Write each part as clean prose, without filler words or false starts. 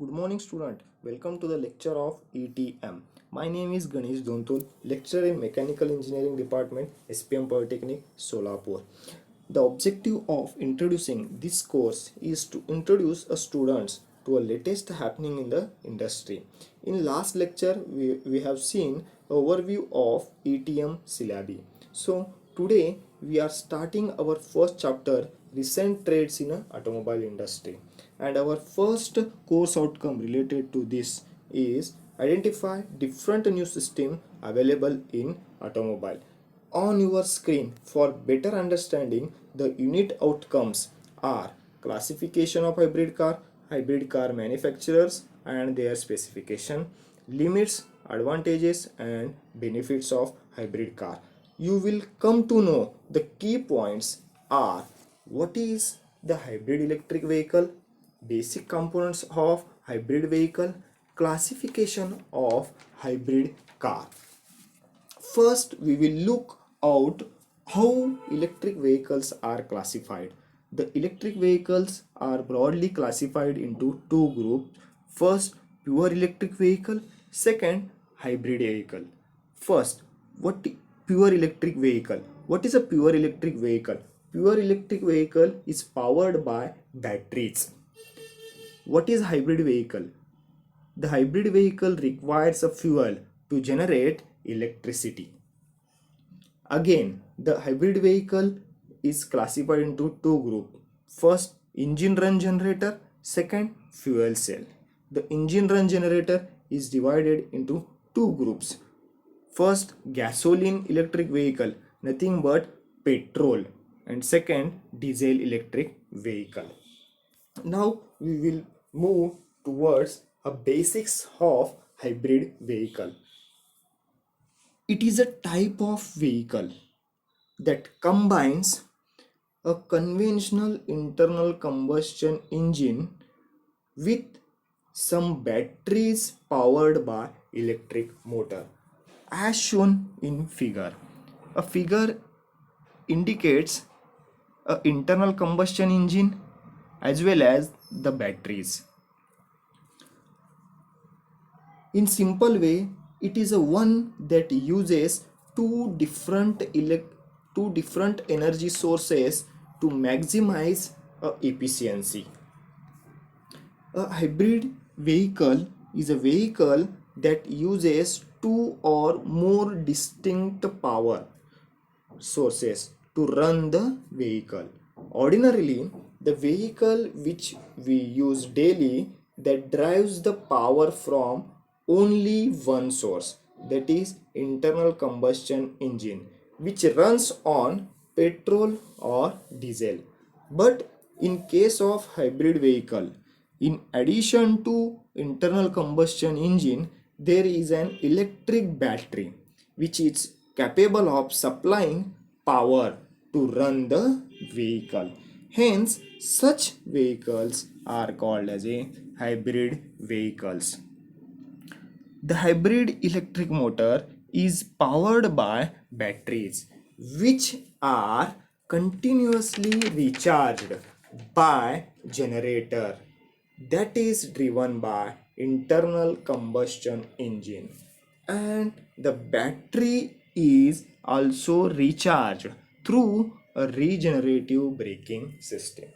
Good morning, student. Welcome to the lecture of ETM. My name is Ganesh Dontul, lecturer in Mechanical Engineering Department, SPM Polytechnic, Solapur. The objective of introducing this course is to introduce a students to a latest happening in the industry. In last lecture, we have seen overview of ETM syllabi. So today we are starting our first chapter, recent trends in a automobile industry, and our first course outcome related to this is identify different new system available in automobile. On your screen, for better understanding, the unit outcomes are classification of hybrid car manufacturers and their specification, limits, advantages and benefits of hybrid car. You will come to know the key points are: what is the hybrid electric vehicle, basic components of hybrid vehicle, classification of hybrid car. First, we will look out how electric vehicles are classified. The electric vehicles are broadly classified into two groups. First, pure electric vehicle. Second, hybrid vehicle. First, what pure electric vehicle? What is a pure electric vehicle? Pure electric vehicle is powered by batteries. What is hybrid vehicle? The hybrid vehicle requires a fuel to generate electricity. Again, the hybrid vehicle is classified into two groups. First, engine run generator. Second, fuel cell. The engine run generator is divided into two groups. First, gasoline electric vehicle, nothing but petrol, and second, diesel electric vehicle. Now we will move towards a basics of hybrid vehicle. It is a type of vehicle that combines a conventional internal combustion engine with some batteries powered by electric motor, as shown in figure. A figure indicates a internal combustion engine as well as the batteries. In simple way, it is a one that uses two different energy sources to maximize efficiency. A hybrid vehicle is a vehicle that uses two or more distinct power sources to run the vehicle. Ordinarily, the vehicle which we use daily that drives the power from only one source, that is internal combustion engine, which runs on petrol or diesel. But in case of hybrid vehicle, in addition to internal combustion engine, there is an electric battery which is capable of supplying power to run the vehicle. Hence, such vehicles are called as a hybrid vehicles. The hybrid electric motor is powered by batteries which are continuously recharged by generator that is driven by internal combustion engine, and the battery is also recharged through a regenerative braking system.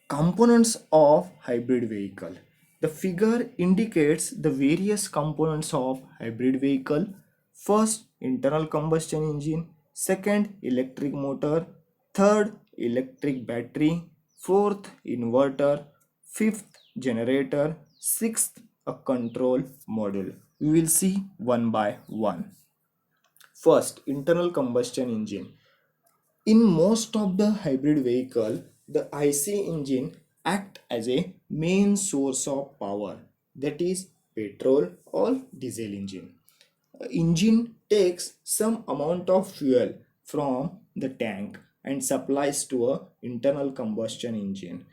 Components of hybrid vehicle. The figure indicates the various components of hybrid vehicle. First, internal combustion engine. Second, electric motor. Third, electric battery. Fourth, inverter. Fifth, generator. Sixth, a control module. We will see one by one. First, internal combustion engine. In most of the hybrid vehicle, the IC engine act as a main source of power, that is petrol or diesel engine. Engine takes some amount of fuel from the tank and supplies to a internal combustion engine.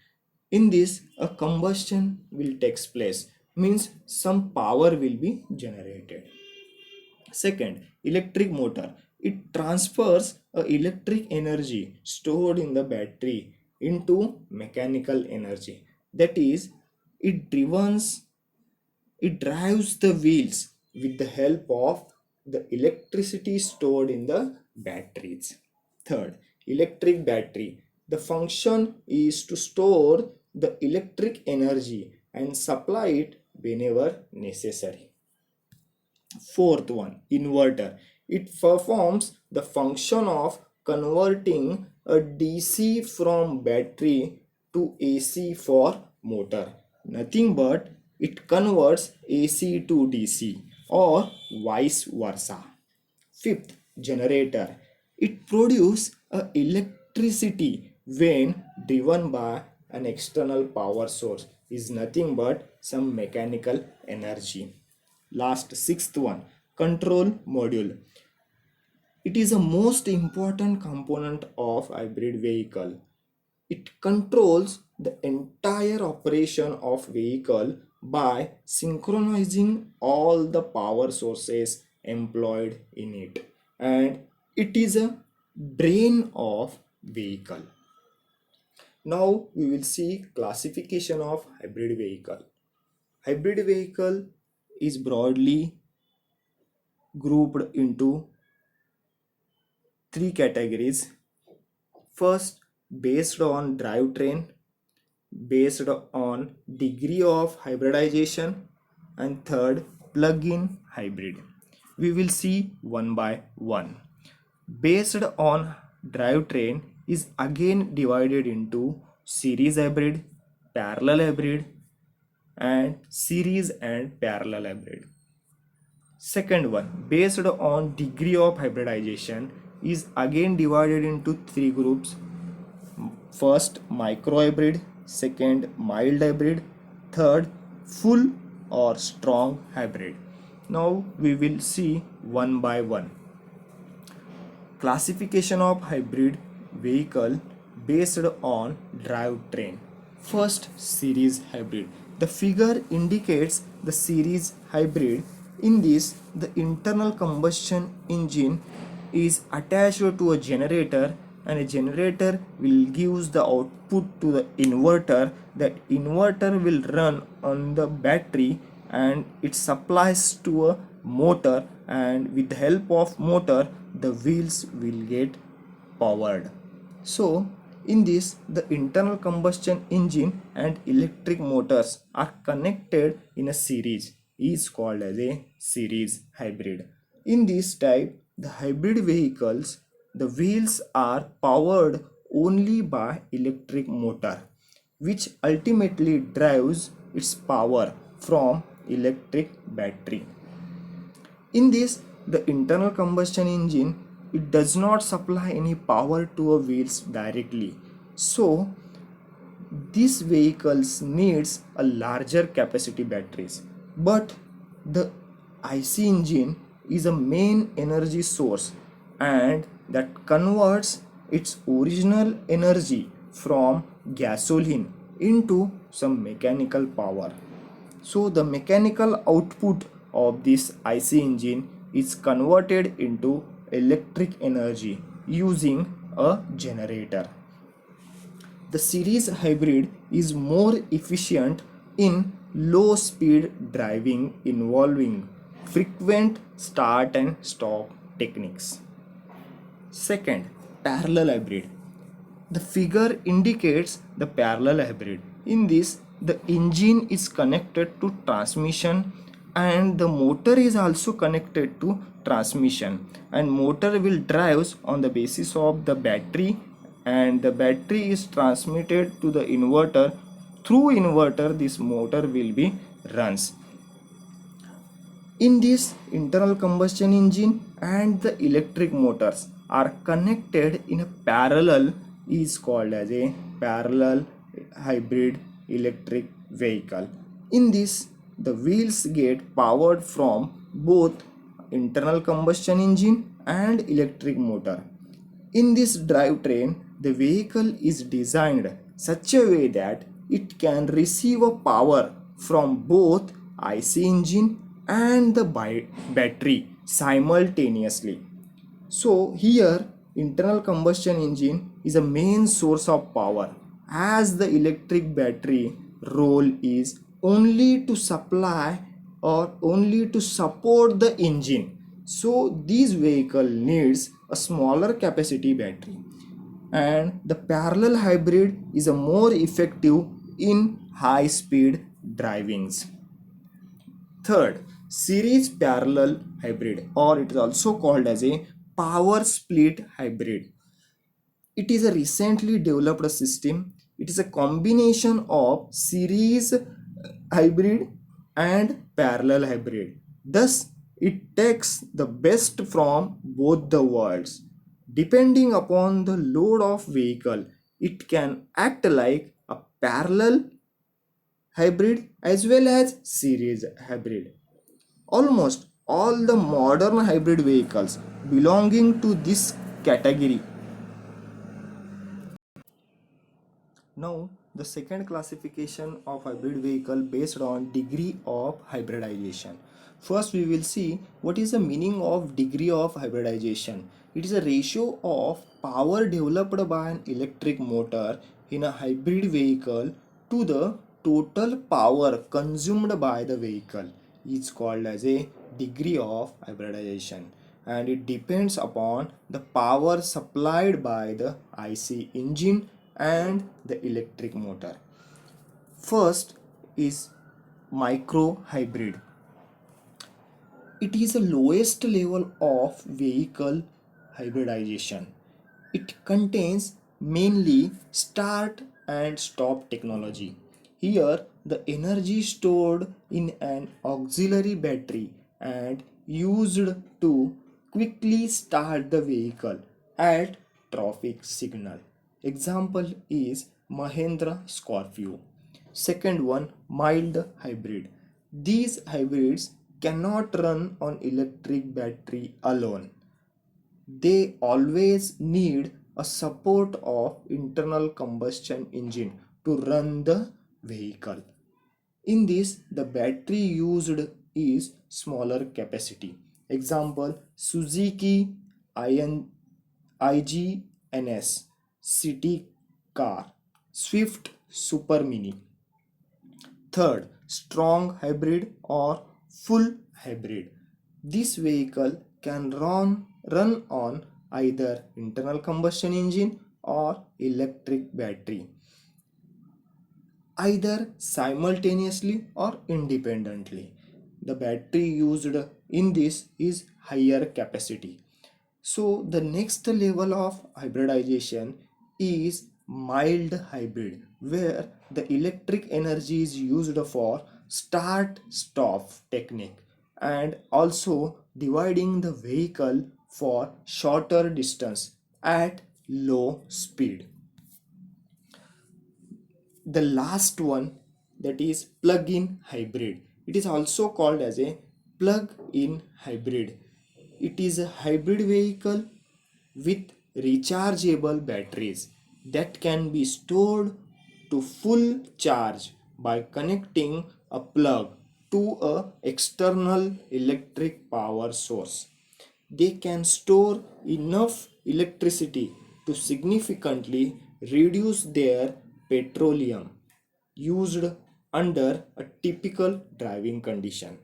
In this, a combustion will take place, means some power will be generated. Second, electric motor. It transfers electric energy stored in the battery into mechanical energy, that is It drives it drives the wheels with the help of the electricity stored in the batteries. Third, electric battery. The function is to store the electric energy and supply it whenever necessary. Fourth one, inverter. It performs the function of converting a DC from battery to AC for motor. Nothing but it converts AC to DC or vice versa. Fifth, generator. It produces electricity when driven by an external power source, is nothing but some mechanical energy. Last, sixth one, control module. It is a most important component of hybrid vehicle. It controls the entire operation of vehicle by synchronizing all the power sources employed in it, and it is a brain of vehicle. Now we will see classification of hybrid vehicle. Hybrid vehicle is broadly grouped into three categories. First, based on drivetrain, based on degree of hybridization, and third, plug-in hybrid. We will see one by one. Based on drivetrain is again divided into series hybrid, parallel hybrid, and series and parallel hybrid. Second one, based on degree of hybridization, is again divided into three groups. First, micro hybrid, second, mild hybrid, third, full or strong hybrid. Now we will see one by one. Classification of hybrid vehicle based on drivetrain. First, series hybrid. The figure indicates the series hybrid. In this, the internal combustion engine is attached to a generator, and a generator will give the output to the inverter. That inverter will run on the battery and it supplies to a motor, and with the help of motor the wheels will get powered. So in this, the internal combustion engine and electric motors are connected in a series, is called as a series hybrid. In this type, the hybrid vehicles, the wheels are powered only by electric motor, which ultimately drives its power from electric battery. In this, the internal combustion engine, it does not supply any power to a wheels directly. So these vehicles needs a larger capacity batteries. But the IC engine is a main energy source, and that converts its original energy from gasoline into some mechanical power. So the mechanical output of this IC engine is converted into electric energy using a generator. The series hybrid is more efficient in low speed driving involving frequent start and stop techniques. Second, parallel hybrid. The figure indicates the parallel hybrid. In this, the engine is connected to transmission and the motor is also connected to transmission, and motor will drives on the basis of the battery, and the battery is transmitted to the inverter. Through inverter this motor will be runs. In this, internal combustion engine and the electric motors are connected in a parallel, is called as a parallel hybrid electric vehicle. In this, the wheels get powered from both internal combustion engine and electric motor. In this drivetrain, the vehicle is designed such a way that it can receive a power from both IC engine and the battery simultaneously. So here, internal combustion engine is a main source of power, as the electric battery role is only to supply or only to support the engine. So this vehicle needs a smaller capacity battery, and the parallel hybrid is a more effective in high speed drivings. Third, series parallel hybrid, or it is also called as a power split hybrid. It is a recently developed system. It is a combination of series hybrid and parallel hybrid. Thus, it takes the best from both the worlds. Depending upon the load of vehicle, it can act like a parallel hybrid as well as series hybrid. Almost all the modern hybrid vehicles belonging to this category. Now, the second classification of hybrid vehicle based on degree of hybridization. First, we will see what is the meaning of degree of hybridization. It is a ratio of power developed by an electric motor in a hybrid vehicle to the total power consumed by the vehicle. It's called as a degree of hybridization, and it depends upon the power supplied by the IC engine and the electric motor. First is micro hybrid. It is the lowest level of vehicle hybridization. It contains mainly start and stop technology. Here, the energy stored in an auxiliary battery and used to quickly start the vehicle at traffic signal. Example is Mahindra Scorpio. Second one, mild hybrid. These hybrids cannot run on electric battery alone. They always need a support of internal combustion engine to run the vehicle. In this, the battery used is smaller capacity. Example, Suzuki IGNS city car, Swift Super Mini. Third, strong hybrid or full hybrid. This vehicle can run on either internal combustion engine or electric battery, either simultaneously or independently. The battery used in this is higher capacity. So the next level of hybridization is mild hybrid, where the electric energy is used for start stop technique and also dividing the vehicle for shorter distance at low speed. The last one, that is plug-in hybrid. It is also called as a plug-in hybrid. It is a hybrid vehicle with rechargeable batteries that can be stored to full charge by connecting a plug to a external electric power source. They can store enough electricity to significantly reduce their petroleum used under a typical driving condition.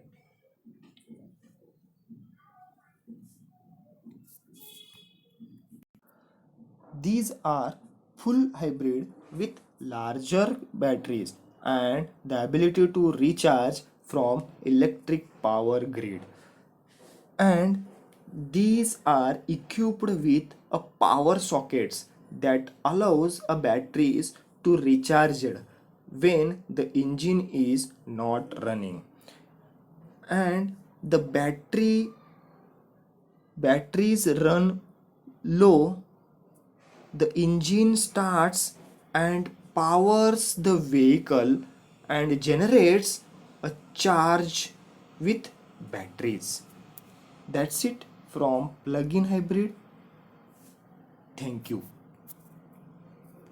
These are full hybrid with larger batteries and the ability to recharge from electric power grid, and these are equipped with a power sockets that allows a batteries to recharge when the engine is not running, and the batteries run low, the engine starts and powers the vehicle and generates a charge with batteries. That's it from plug-in hybrid. Thank you.